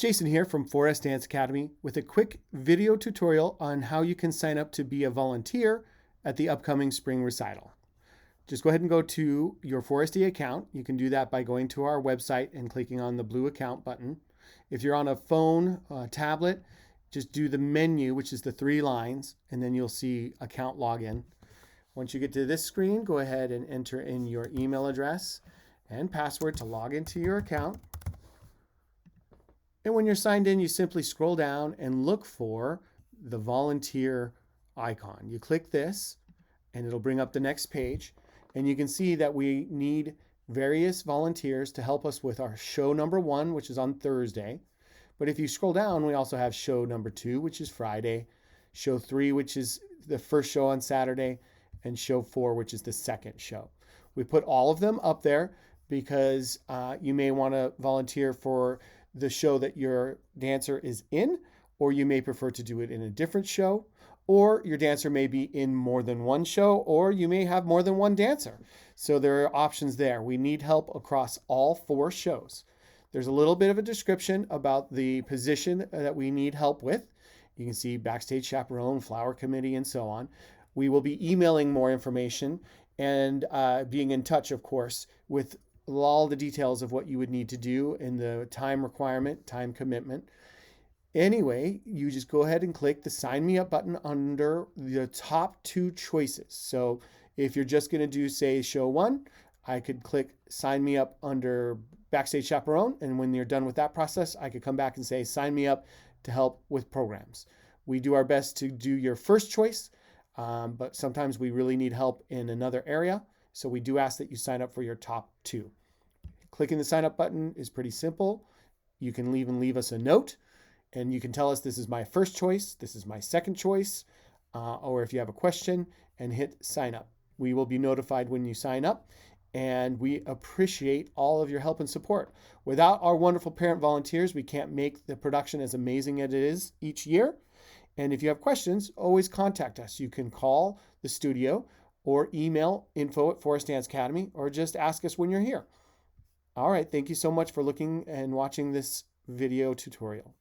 Jason here from Forest Dance Academy with a quick video tutorial on how you can sign up to be a volunteer at the upcoming spring recital. Just go ahead and go to your Forest D account. You can do that by going to our website and clicking on the blue account button. If you're on a phone, tablet, just do the menu, which is the 3 lines, and then you'll see account login. Once you get to this screen, go ahead and enter in your email address and password to log into your account. And when you're signed in, you simply scroll down and look for the volunteer icon. You click this and it'll bring up the next page. And you can see that we need various volunteers to help us with our show number 1, which is on Thursday. But if you scroll down, we also have show number 2, which is Friday, show 3, which is the first show on Saturday, and show 4, which is the second show. We put all of them up there because you may want to volunteer for the show that your dancer is in, or you may prefer to do it in a different show, or your dancer may be in more than one show, or you may have more than one dancer. So there are options there. We need help across all 4 shows. There's a little bit of a description about the position that we need help with. You can see backstage chaperone, flower committee, and so on. We will be emailing more information and being in touch, of course, with all the details of what you would need to do and the time requirement, time commitment. Anyway, you just go ahead and click the sign me up button under the top 2 choices. So if you're just going to do, say, show 1, I could click sign me up under backstage chaperone. And when you're done with that process, I could come back and say, sign me up to help with programs. We do our best to do your first choice, but sometimes we really need help in another area. So we do ask that you sign up for your top 2. Clicking the sign up button is pretty simple. You can leave us a note and you can tell us this is my first choice, this is my second choice, or if you have a question, and hit sign up. We will be notified when you sign up, and we appreciate all of your help and support. Without our wonderful parent volunteers, we can't make the production as amazing as it is each year. And if you have questions, always contact us. You can call the studio or email info@Forest Dance Academy, or just ask us when you're here. All right, thank you so much for looking and watching this video tutorial.